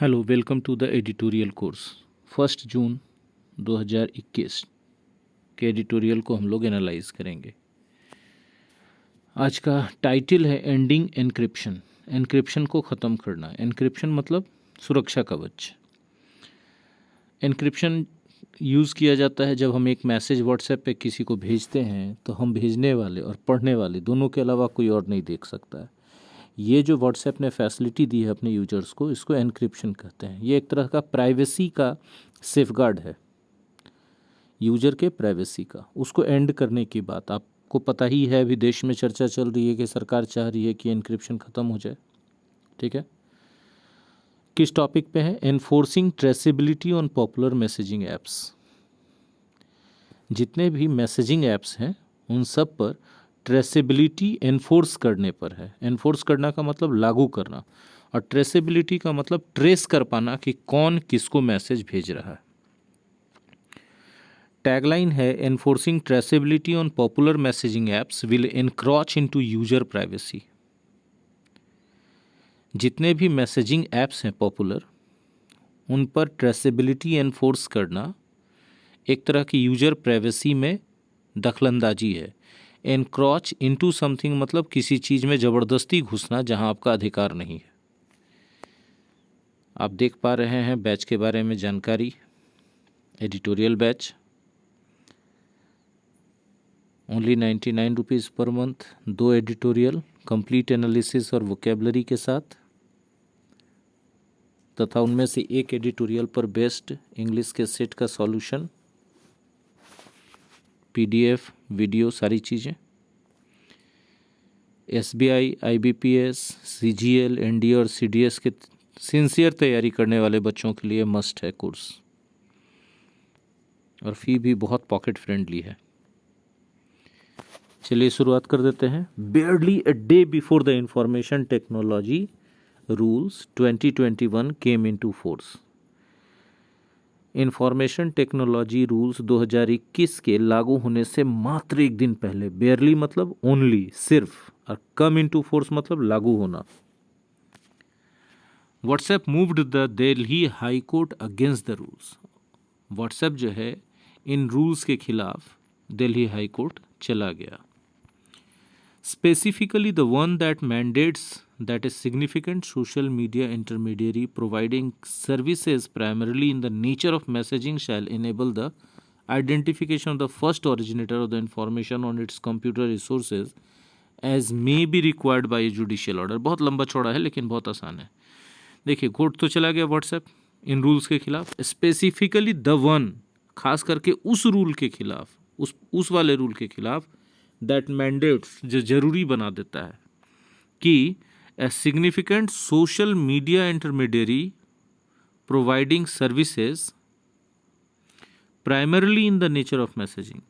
Hello, welcome to the editorial course. 1 June 2021 के editorial को हम लोग एनालाइज करेंगे। आज का टाइटल है एंडिंग एन्क्रिप्शन। एन्क्रिप्शन को ख़त्म करना। एन्क्रिप्शन मतलब सुरक्षा कवच। एन्क्रिप्शन यूज़ किया जाता है जब हम एक मैसेज व्हाट्सएप पे किसी को भेजते हैं तो हम भेजने वाले और पढ़ने वाले दोनों के अलावा कोई और नहीं देख सकता है। ये जो व्हाट्सएप ने फैसिलिटी दी है अपने यूजर्स को, इसको एन्क्रिप्शन कहते हैं। ये एक तरह का प्राइवेसी का सेफगार्ड है, यूजर के प्राइवेसी का। उसको एंड करने की बात आपको पता ही है, अभी देश में चर्चा चल रही है कि सरकार चाह रही है कि एन्क्रिप्शन ख़त्म हो जाए। ठीक है, किस टॉपिक पे है? Enforcing traceability on popular messaging apps. जितने भी मैसेजिंग ऐप्स हैं उन सब पर ट्रेसेबिलिटी एनफोर्स करने पर है। एनफोर्स करना का मतलब लागू करना, और ट्रेसेबिलिटी का मतलब ट्रेस कर पाना कि कौन किसको मैसेज भेज रहा है। टैगलाइन है enforcing traceability on popular messaging apps will encroach into user privacy. जितने भी मैसेजिंग ऐप्स हैं पॉपुलर, उन पर ट्रेसेबिलिटी एनफोर्स करना एक तरह की यूजर प्राइवेसी में दखलंदाजी है। एनक्रॉच इनटू समथिंग मतलब किसी चीज़ में ज़बरदस्ती घुसना जहां आपका अधिकार नहीं है। आप देख पा रहे हैं बैच के बारे में जानकारी। Editorial batch only 99 rupees per month. 2 editorial complete analysis और वोकेबलरी के साथ, तथा उनमें से एक एडिटोरियल पर बेस्ड इंग्लिश के सेट का सॉल्यूशन, PDF, वीडियो, सारी चीज़ें। SBI, IBPS, CGL, NDA और CDS के सिंसियर तैयारी करने वाले बच्चों के लिए मस्ट है कोर्स, और फ़ी भी बहुत पॉकेट फ्रेंडली है। चलिए शुरुआत कर देते हैं। बेयरली a day before the information technology rules 2021 came into force. Information technology rules 2021 के लागू होने से मात्र एक दिन पहले, बेयरली मतलब ओनली, सिर्फ, और कम इनटू फोर्स मतलब लागू होना, WhatsApp moved the Delhi high court against the rules. WhatsApp जो है इन रूल्स के खिलाफ दिल्ली हाई कोर्ट चला गया। Specifically, the one that mandates that a significant social media intermediary providing services primarily in the nature of messaging shall enable the identification of the first originator of the information on its computer resources as may be required by a judicial order। बहुत लंबा चौड़ा है लेकिन बहुत आसान है। देखिए, court तो चला गया व्हाट्सएप इन रूल्स के खिलाफ। स्पेसिफिकली द वन, खास करके उस रूल के खिलाफ, उस वाले रूल के खिलाफ, दैट मैंडेट्स, जो जरूरी बना देता है कि a significant social media intermediary providing services primarily in the nature of messaging.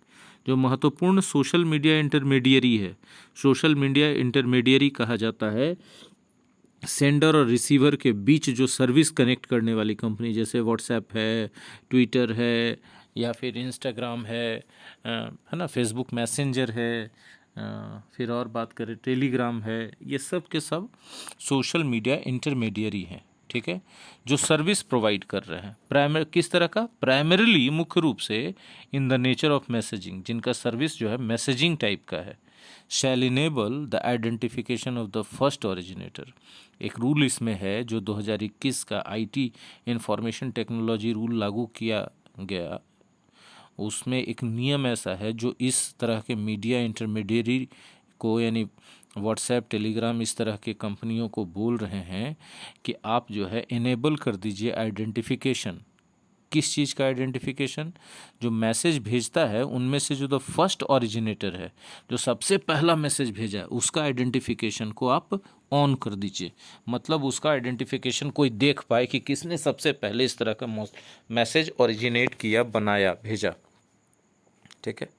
जो महत्वपूर्ण सोशल मीडिया इंटरमीडियरी है, सोशल मीडिया इंटरमीडियरी कहा जाता है सेंडर और रिसीवर के बीच जो सर्विस कनेक्ट करने वाली कंपनी, जैसे व्हाट्सएप है, ट्विटर है, या फिर इंस्टाग्राम है ना, फेसबुक मैसेंजर है, फिर और बात करें टेलीग्राम है, ये सब के सब सोशल मीडिया इंटरमीडियरी हैं। ठीक है, जो सर्विस प्रोवाइड कर रहे हैं। प्राइमरी किस तरह का? प्राइमरीली, मुख्य रूप से, in the nature of messaging, जिनका सर्विस जो है मैसेजिंग टाइप का है। Shall enable the identification of the first originator. एक रूल इसमें है जो 2021 का IT इंफॉर्मेशन टेक्नोलॉजी रूल लागू किया गया। उसमें एक नियम ऐसा है जो इस तरह के मीडिया इंटरमीडियरी को, यानी व्हाट्सएप, टेलीग्राम, इस तरह के कंपनियों को बोल रहे हैं कि आप जो है इनेबल कर दीजिए आइडेंटिफिकेशन। किस चीज़ का आइडेंटिफिकेशन? जो मैसेज भेजता है उनमें से जो द फर्स्ट ओरिजिनेटर है, जो सबसे पहला मैसेज भेजा है, उसका आइडेंटिफिकेशन को आप ऑन कर दीजिए। मतलब उसका आइडेंटिफिकेशन कोई देख पाए कि किसने सबसे पहले इस तरह का मैसेज ओरिजिनेट किया, बनाया, भेजा। ठीक है,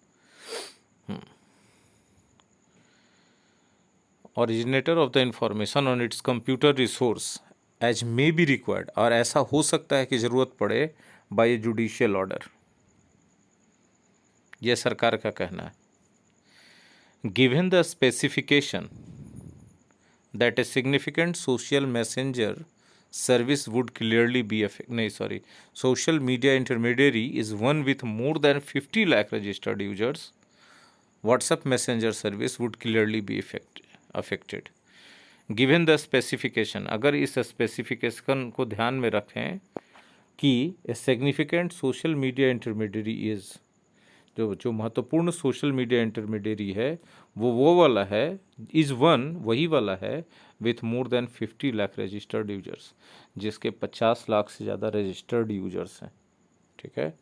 originator of the information on its computer resource as may be required, और ऐसा हो सकता है कि ज़रूरत पड़े, बाय जुडिशियल ऑर्डर। यह सरकार का कहना है। Given the specification that a significant social messenger service would clearly be social media intermediary is one with more than 50 lakh registered users. WhatsApp Messenger service would clearly be affected. Given the specification, अगर इस specification को ध्यान में रखें कि a significant social media intermediary is, जो महत्वपूर्ण social media intermediary है वो वाला है, इज़ वन वही वाला है with more than 50 lakh registered users, जिसके 50 लाख से ज़्यादा रजिस्टर्ड यूजर्स हैं। ठीक है।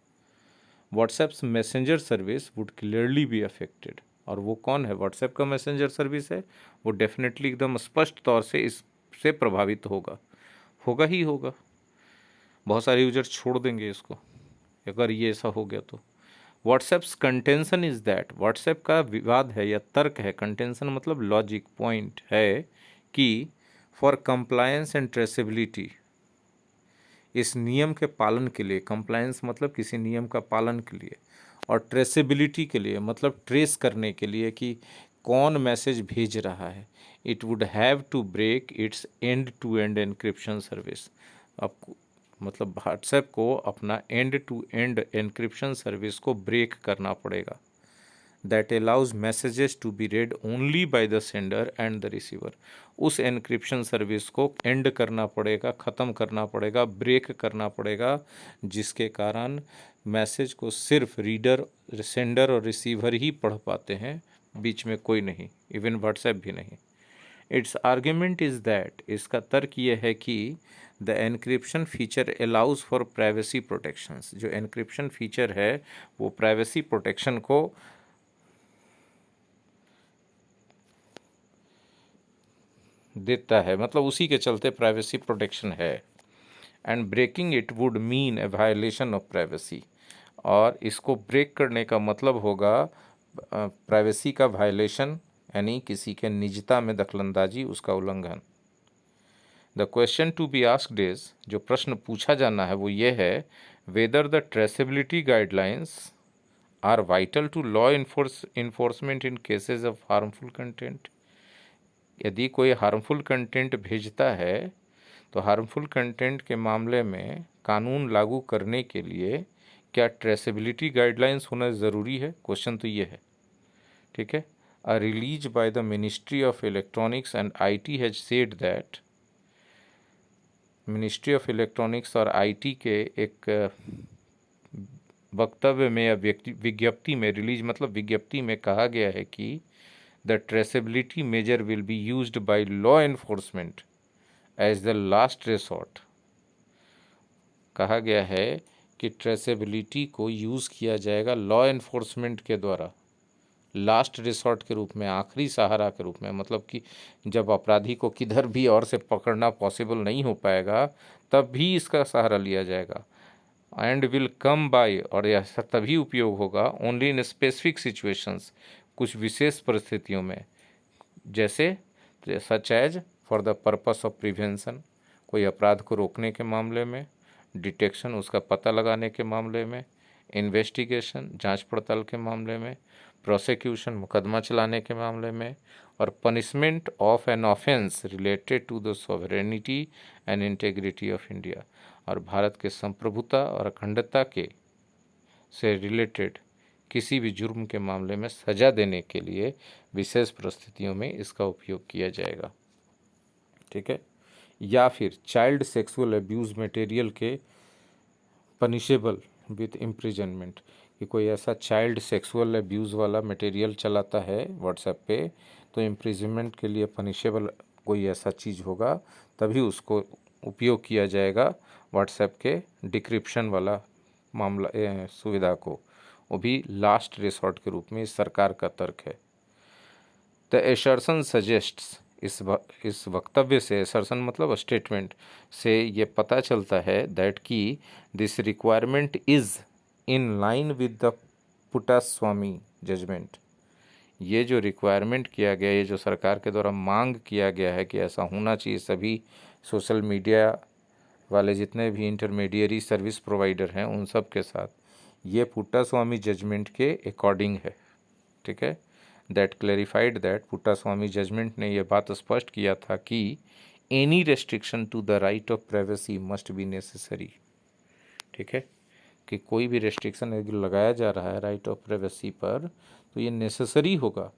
WhatsApps messenger service would clearly be affected, और वो कौन है? व्हाट्सएप का मैसेंजर सर्विस है, वो डेफिनेटली एकदम स्पष्ट तौर से इससे प्रभावित होगा ही होगा। बहुत सारे यूजर छोड़ देंगे इसको अगर ये ऐसा हो गया तो। WhatsApps contention is that, WhatsApp का विवाद है या तर्क है, कंटेंशन मतलब लॉजिक पॉइंट है कि फॉर कंप्लायंस एंड ट्रेसेबिलिटी, इस नियम के पालन के लिए, कंप्लायंस मतलब किसी नियम का पालन के लिए, और ट्रेसेबिलिटी के लिए मतलब ट्रेस करने के लिए कि कौन मैसेज भेज रहा है, it would have to break its end to end encryption service. आपको मतलब व्हाट्सएप को अपना end to end encryption service को ब्रेक करना पड़ेगा, that allows messages to be read only by the sender and the receiver. उस encryption service को end करना पड़ेगा, ख़त्म करना पड़ेगा, ब्रेक करना पड़ेगा, जिसके कारण मैसेज को सिर्फ रीडर, सेंडर और रिसीवर ही पढ़ पाते हैं, बीच में कोई नहीं, इवन व्हाट्सएप भी नहीं। इट्स आर्ग्यूमेंट इज़ दैट, इसका तर्क ये है कि the encryption feature allows for privacy protections, जो एनक्रिप्शन फीचर है वो प्राइवेसी प्रोटेक्शन को देता है, मतलब उसी के चलते प्राइवेसी प्रोटेक्शन है। And breaking it would mean a violation of privacy, और इसको ब्रेक करने का मतलब होगा प्राइवेसी का वायलेशन, यानी किसी के निजता में दखलंदाजी, उसका उल्लंघन। The question to be asked is, जो प्रश्न पूछा जाना है वो ये है, whether the traceability guidelines are vital to law enforcement in cases of harmful content. यदि कोई हार्मफुल कंटेंट भेजता है तो हार्मफुल कंटेंट के मामले में कानून लागू करने के लिए क्या ट्रेसेबिलिटी गाइडलाइंस होना ज़रूरी है? क्वेश्चन तो ये है। ठीक है। A release by the ministry of electronics and IT has said that, ministry of electronics और आईटी के एक वक्तव्य में या विज्ञप्ति में, रिलीज मतलब विज्ञप्ति में कहा गया है कि the traceability measure will be used by law enforcement as the last resort. कहा गया है कि ट्रेसेबिलिटी को यूज़ किया जाएगा लॉ एनफोर्समेंट के द्वारा लास्ट रिसोर्ट के रूप में, आखिरी सहारा के रूप में, मतलब कि जब अपराधी को किधर भी और से पकड़ना पॉसिबल नहीं हो पाएगा तब भी इसका सहारा लिया जाएगा। एंड विल कम बाय, और यह तभी उपयोग होगा ओनली इन स्पेसिफिक सिचुएशंस, कुछ विशेष परिस्थितियों में, जैसे such as for the purpose of prevention, कोई अपराध को रोकने के मामले में, डिटेक्शन उसका पता लगाने के मामले में, इन्वेस्टिगेशन जांच पड़ताल के मामले में, प्रोसिक्यूशन मुकदमा चलाने के मामले में, और punishment of an offence related to the sovereignty and integrity of India, और भारत के संप्रभुता और अखंडता के से रिलेटेड किसी भी जुर्म के मामले में सजा देने के लिए विशेष परिस्थितियों में इसका उपयोग किया जाएगा। ठीक है। या फिर चाइल्ड सेक्सुअल अब्यूज़ मटेरियल के पनिशेबल विथ इम्प्रिजनमेंट, कि कोई ऐसा चाइल्ड सेक्सुअल अब्यूज़ वाला मटेरियल चलाता है व्हाट्सएप पे तो इम्प्रिजनमेंट के लिए पनिशेबल कोई ऐसा चीज़ होगा, तभी उसको उपयोग किया जाएगा व्हाट्सएप के डिक्रिप्शन वाला मामला सुविधा को, वो भी लास्ट रिसोर्ट के रूप में इस सरकार का तर्क है। द एसर्शन सजेस्ट्स, इस वक्तव्य से, एसर्शन मतलब स्टेटमेंट से ये पता चलता है दैट कि this requirement is in line with the Puttaswamy judgement. ये जो रिक्वायरमेंट किया गया, ये जो सरकार के द्वारा मांग किया गया है कि ऐसा होना चाहिए सभी सोशल मीडिया वाले जितने भी इंटरमीडियरी सर्विस प्रोवाइडर हैं उन सब के साथ, ये पुट्टास्वामी जजमेंट के अकॉर्डिंग है। ठीक है। That clarified that, Puttaswamy judgement ने यह बात स्पष्ट किया था कि any restriction to the right of privacy must be necessary. ठीक है, कि कोई भी रेस्ट्रिक्शन अगर लगाया जा रहा है राइट ऑफ प्राइवेसी पर तो ये नेसेसरी होगा,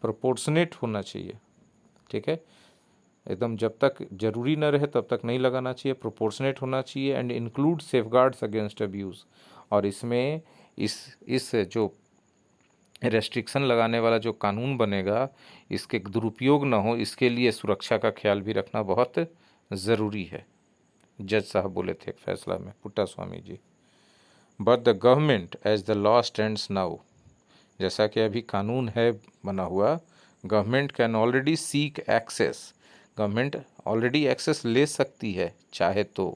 प्रोपोर्शनेट होना चाहिए। ठीक है, एकदम जब तक जरूरी न रहे तब तक नहीं लगाना चाहिए, प्रोपोर्शनेट होना चाहिए and include safeguards against abuse. और इसमें इस जो रेस्ट्रिक्शन लगाने वाला जो कानून बनेगा इसके दुरुपयोग ना हो, इसके लिए सुरक्षा का ख्याल भी रखना बहुत ज़रूरी है। जज साहब बोले थे फैसला में, Puttaswamy ji. But the government as the law stands now, जैसा कि अभी कानून है बना हुआ, government can already seek access, government already access ले सकती है चाहे तो।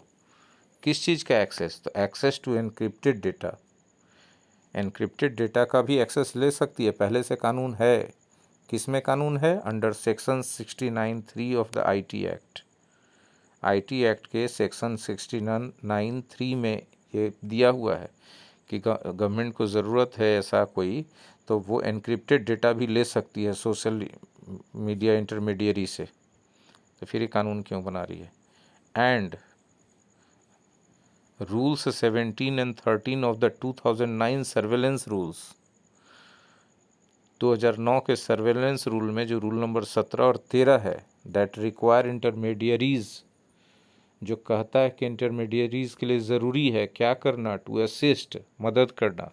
किस चीज़ का एक्सेस? तो access to encrypted data, encrypted data का भी एक्सेस ले सकती है, पहले से कानून है। किस में कानून है? Under section 69(3) of the IT act. IT act के सेक्शन 69(3) में ये दिया हुआ है कि गवर्नमेंट को ज़रूरत है ऐसा कोई तो वो एनक्रिप्टेड डेटा भी ले सकती है सोशल मीडिया इंटरमीडियरी से। तो फिर ये कानून क्यों बना रही है? And rules 17 and 13 of the 2009 surveillance rules, 2009 के सर्वेलेंस रूल में जो रूल नंबर 17 और 13 है, दैट रिक्वायर इंटरमीडियरीज, जो कहता है कि इंटरमीडियरीज के लिए ज़रूरी है क्या करना? टू असिस्ट, मदद करना,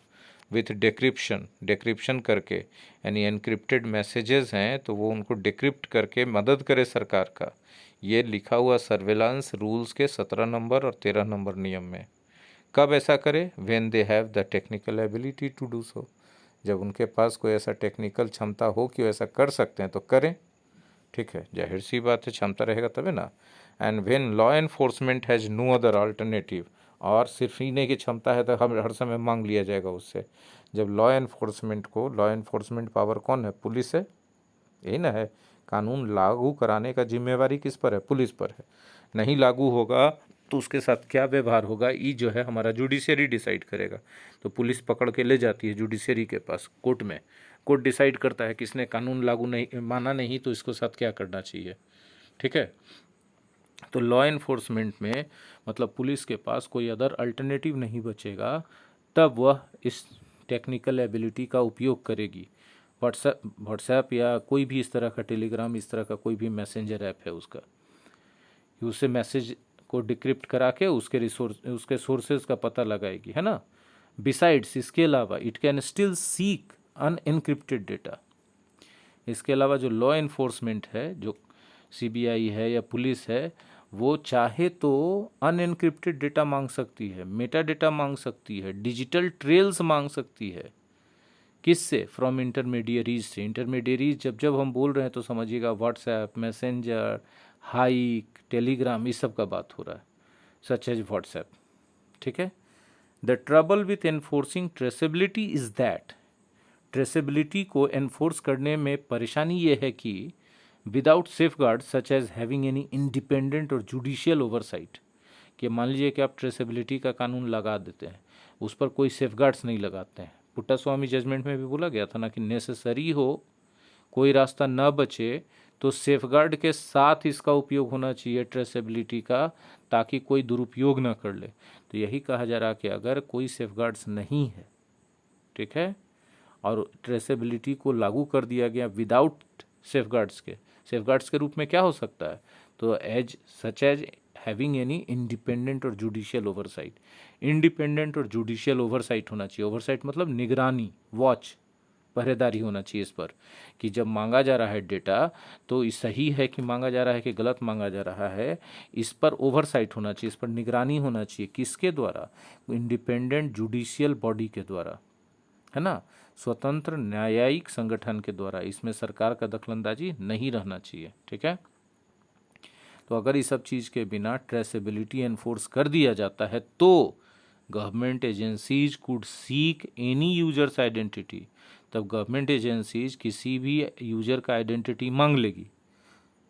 विथ डिक्रिप्शन, डिक्रिप्शन करके, यानी एनक्रिप्टेड मैसेजेस हैं तो वो उनको डिक्रिप्ट करके मदद करे सरकार का। ये लिखा हुआ सर्वेलांस रूल्स के 17 नंबर और 13 नंबर नियम में। कब ऐसा करे? When they have the technical ability to do so, जब उनके पास कोई ऐसा टेक्निकल क्षमता हो कि वो ऐसा कर सकते हैं तो करें। ठीक है, जाहिर सी बात है, क्षमता रहेगा तभी ना। And when law enforcement has no other alternative, और सिर्फ ही नहीं की क्षमता है तो हम हर समय मांग लिया जाएगा उससे। जब लॉ एनफोर्समेंट को, लॉ एनफोर्समेंट पावर कौन है? पुलिस है, यही ना है। कानून लागू कराने का जिम्मेवारी किस पर है? पुलिस पर है। नहीं लागू होगा तो उसके साथ क्या व्यवहार होगा, ये जो है हमारा जुडिशरी डिसाइड करेगा। तो पुलिस पकड़ के ले जाती है जुडिशरी के पास, कोर्ट में, कोर्ट डिसाइड करता है कि इसने कानून लागू नहीं माना नहीं तो इसको साथ क्या करना चाहिए। ठीक है, तो लॉ एनफोर्समेंट में मतलब पुलिस के पास कोई अदर अल्टरनेटिव नहीं बचेगा, तब वह इस टेक्निकल एबिलिटी का उपयोग करेगी। व्हाट्सएप या कोई भी इस तरह का, टेलीग्राम, इस तरह का कोई भी मैसेंजर ऐप है उसका, उससे मैसेज को डिक्रिप्ट करा के उसके सोर्सेज का पता लगाएगी, है ना। बिसाइड्स, इसके अलावा it can still seek unencrypted data. इसके अलावा जो लॉ एनफोर्समेंट है, जो सीबीआई है या पुलिस है, वो चाहे तो अनएनक्रिप्टेड डेटा मांग सकती है, मेटा डेटा मांग सकती है, डिजिटल ट्रेल्स मांग सकती है। किससे? फ्रॉम इंटरमीडियरीज से। इंटरमीडियरीज जब हम बोल रहे हैं तो समझिएगा व्हाट्सएप, मैसेंजर, हाइक, टेलीग्राम, इस सब का बात हो रहा है, सच एज व्हाट्सएप। ठीक है, the trouble with enforcing traceability is that, traceability को एनफोर्स करने में परेशानी ये है कि without safeguard such as having any independent और जुडिशियल ओवरसाइट, कि मान लीजिए कि आप ट्रेसेबिलिटी का कानून लगा देते हैं, उस पर कोई सेफगार्ड्स नहीं लगाते हैं। पुट्टास्वामी जजमेंट में भी बोला गया था ना कि नेसेसरी हो, कोई रास्ता न बचे तो सेफगार्ड के साथ इसका उपयोग होना चाहिए ट्रेसेबिलिटी का, ताकि कोई दुरुपयोग ना कर ले। तो यही कहा जा रहा कि अगर कोई सेफगार्ड्स नहीं है, ठीक है, और ट्रेसेबिलिटी को लागू कर दिया गया विदाउट सेफगार्ड्स के रूप में क्या हो सकता है? तो such as having any independent और जुडिशियल ओवरसाइट। इंडिपेंडेंट और जुडिशियल ओवरसाइट होना चाहिए। ओवरसाइट मतलब निगरानी, वॉच, पहरेदारी होना चाहिए इस पर, कि जब मांगा जा रहा है डेटा तो सही है कि मांगा जा रहा है कि गलत मांगा जा रहा है, इस पर ओवरसाइट होना चाहिए, इस पर निगरानी होना चाहिए। किसके द्वारा? इंडिपेंडेंट जुडिशियल बॉडी के द्वारा, है ना, स्वतंत्र न्यायिक संगठन के द्वारा। इसमें सरकार का दखलंदाजी नहीं रहना चाहिए। ठीक है, तो अगर इस सब चीज़ के बिना ट्रेसेबिलिटी एनफोर्स कर दिया जाता है तो government agencies could seek any users identity, तब गवर्नमेंट एजेंसीज किसी भी यूजर का आइडेंटिटी मांग लेगी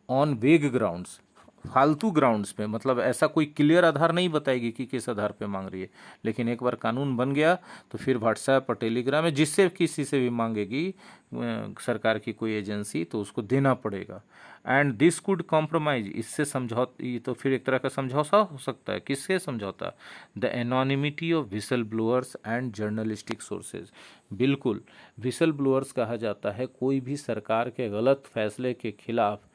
ऑन वेग ग्राउंड्स, फालतू ग्राउंड्स पे, मतलब ऐसा कोई क्लियर आधार नहीं बताएगी कि किस आधार पे मांग रही है, लेकिन एक बार कानून बन गया तो फिर व्हाट्सएप और टेलीग्राम में जिससे किसी से भी मांगेगी सरकार की कोई एजेंसी तो उसको देना पड़ेगा। एंड दिस कुड कॉम्प्रोमाइज, इससे समझौता, ये तो फिर एक तरह का समझौता हो सकता है। किससे समझौता? The anonymity of whistle blowers and journalistic sources. बिल्कुल, विसल ब्लोअर्स कहा जाता है कोई भी सरकार के गलत फैसले के खिलाफ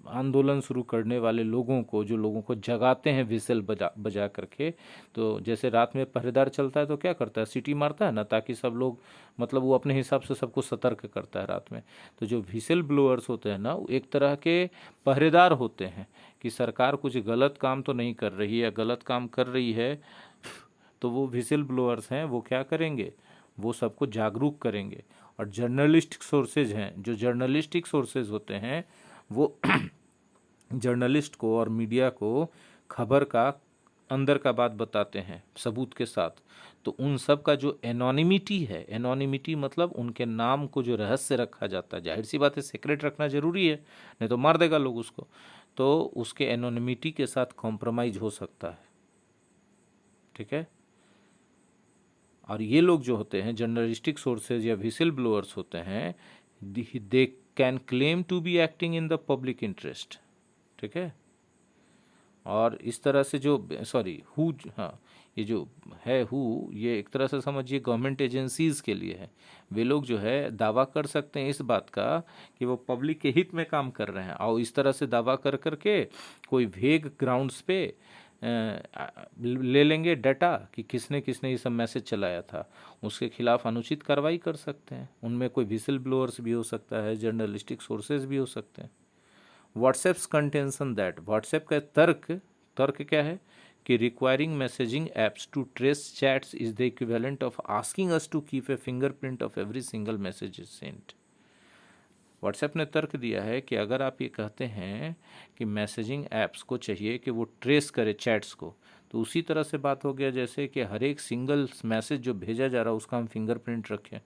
आंदोलन शुरू करने वाले लोगों को, जो लोगों को जगाते हैं विसल बजा बजा करके। तो जैसे रात में पहरेदार चलता है तो क्या करता है, सीटी मारता है ना, ताकि सब लोग, मतलब वो अपने हिसाब से सबको सतर्क करता है रात में। तो जो विसल ब्लोअर्स होते हैं ना, वो एक तरह के पहरेदार होते हैं कि सरकार कुछ गलत काम तो नहीं कर रही है, गलत काम कर रही है तो वो विसल ब्लोअर्स हैं, वो क्या करेंगे, वो सबको जागरूक करेंगे। और जर्नलिस्टिक सोर्सेज हैं, जो जर्नलिस्टिक सोर्सेज होते हैं वो जर्नलिस्ट को और मीडिया को खबर का अंदर का बात बताते हैं सबूत के साथ। तो उन सब का जो एनोनिमिटी है, एनोनिमिटी मतलब उनके नाम को जो रहस्य रखा जाता है, जाहिर सी बात है सीक्रेट रखना जरूरी है, नहीं तो मार देगा लोग उसको, तो उसके एनोनिमिटी के साथ कॉम्प्रोमाइज हो सकता है। ठीक है। और ये लोग जो होते हैं जर्नलिस्टिक सोर्सेज या विसल ब्लोअर्स होते हैं, they can claim to be acting in the public interest. ठीक है। और इस तरह से जो, सॉरी हु, हाँ, ये जो है हु, ये एक तरह से समझिए गवर्नमेंट एजेंसीज़ के लिए है। वे लोग जो है दावा कर सकते हैं इस बात का कि वो पब्लिक के हित में काम कर रहे हैं, और इस तरह से दावा कर करके कोई वेग ग्राउंड्स पे ले लेंगे डाटा कि किसने किसने ये सब मैसेज चलाया था, उसके खिलाफ अनुचित कार्रवाई कर सकते हैं। उनमें कोई विसल ब्लोअर्स भी हो सकता है, जर्नलिस्टिक सोर्सेज भी हो सकते हैं। व्हाट्सएप्स कंटेंशन दैट, व्हाट्सएप का तर्क, तर्क क्या है कि requiring messaging apps to trace chats is the equivalent of asking us to keep a fingerprint of every single message is sent. WhatsApp ने तर्क दिया है कि अगर आप ये कहते हैं कि मैसेजिंग ऐप्स को चाहिए कि वो ट्रेस करे चैट्स को, तो उसी तरह से बात हो गया जैसे कि हर एक सिंगल मैसेज जो भेजा जा रहा है उसका हम फिंगरप्रिंट रखें।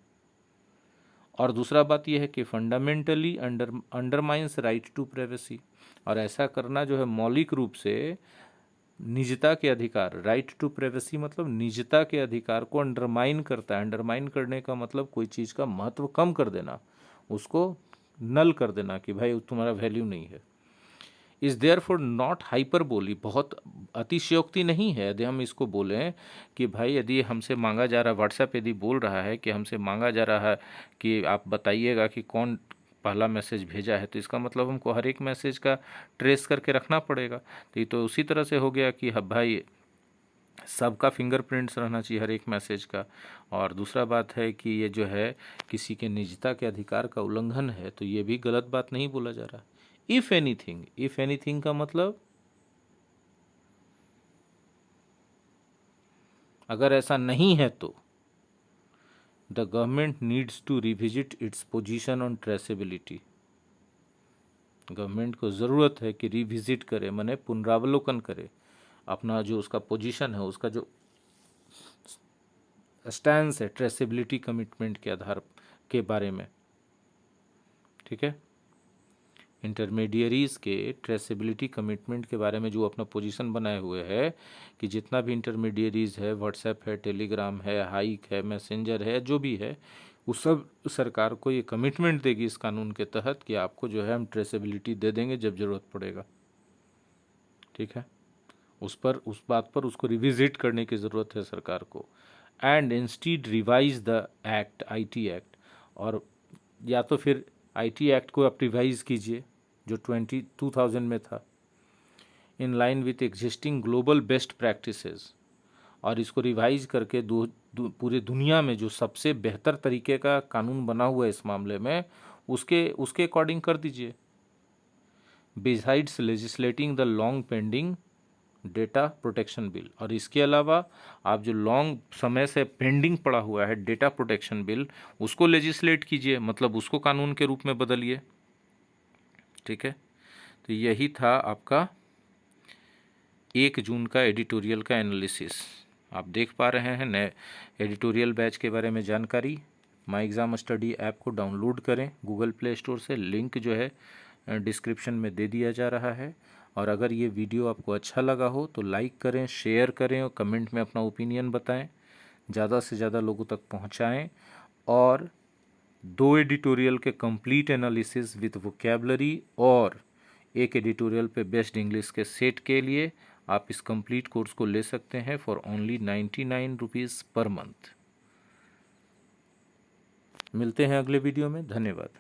और दूसरा बात यह है कि fundamentally undermines right to privacy, और ऐसा करना जो है मौलिक रूप से निजता के अधिकार, राइट टू प्राइवेसी मतलब निजता के अधिकार को अंडरमाइन करता है। अंडरमाइन करने का मतलब कोई चीज़ का महत्व कम कर देना, उसको नल कर देना कि भाई तुम्हारा वैल्यू नहीं है। Is there for not hyperbole, बहुत अतिशयोक्ति नहीं है यदि हम इसको बोलें कि भाई यदि हमसे मांगा जा रहा है, व्हाट्सएप यदि बोल रहा है कि हमसे मांगा जा रहा है कि आप बताइएगा कि कौन पहला मैसेज भेजा है, तो इसका मतलब हमको हर एक मैसेज का ट्रेस करके रखना पड़ेगा। तो ये तो उसी तरह से हो गया कि हाँ भाई सबका फिंगरप्रिंट्स रहना चाहिए हर एक मैसेज का। और दूसरा बात है कि ये जो है किसी के निजता के अधिकार का उल्लंघन है, तो ये भी गलत बात नहीं बोला जा रहा। इफ एनीथिंग, इफ एनीथिंग का मतलब अगर ऐसा नहीं है तो the government needs to revisit its position on traceability. Government को ज़रूरत है कि रिविजिट करे, माने पुनरावलोकन करे अपना जो उसका पोजीशन है, उसका जो स्टैंस है ट्रेसेबिलिटी कमिटमेंट के आधार के बारे में। ठीक है। इंटरमीडियरीज़ के ट्रेसेबिलिटी कमिटमेंट के बारे में जो अपना पोजीशन बनाए हुए है कि जितना भी इंटरमीडियरीज़ है, व्हाट्सएप है, टेलीग्राम है, हाइक है, मैसेंजर है, जो भी है, उस सब सरकार को ये कमिटमेंट देगी इस कानून के तहत कि आपको जो है हम ट्रेसेबिलिटी दे देंगे जब ज़रूरत पड़ेगा। ठीक है। उस बात पर उसको रिविजिट करने की ज़रूरत है सरकार को। And instead revise the act, IT act, और या तो फिर IT एक्ट को आप रिवाइज कीजिए जो 2000 में था, in line with existing global best practices, और इसको रिवाइज करके पूरे दुनिया में जो सबसे बेहतर तरीके का कानून बना हुआ है इस मामले में, उसके अकॉर्डिंग कर दीजिए। Besides legislating the long pending data protection bill, और इसके अलावा आप जो लॉन्ग समय से पेंडिंग पड़ा हुआ है डेटा प्रोटेक्शन बिल, उसको लेजिस्लेट कीजिए, मतलब उसको कानून के रूप में बदलिए। ठीक है। तो यही था आपका 1 जून का एडिटोरियल का एनालिसिस। आप देख पा रहे हैं नए एडिटोरियल बैच के बारे में जानकारी। माई एग्ज़ाम स्टडी ऐप को डाउनलोड करें गूगल प्ले स्टोर से, लिंक जो है डिस्क्रिप्शन में दे दिया जा रहा है। और अगर ये वीडियो आपको अच्छा लगा हो तो लाइक करें, शेयर करें और कमेंट में अपना ओपिनियन बताएं, ज़्यादा से ज़्यादा लोगों तक पहुंचाएं। और 2 एडिटोरियल के कंप्लीट एनालिसिस विद वोकैबुलरी और एक एडिटोरियल पे बेस्ट इंग्लिश के सेट के लिए आप इस कंप्लीट कोर्स को ले सकते हैं for only 99 rupees per month. मिलते हैं अगले वीडियो में। धन्यवाद।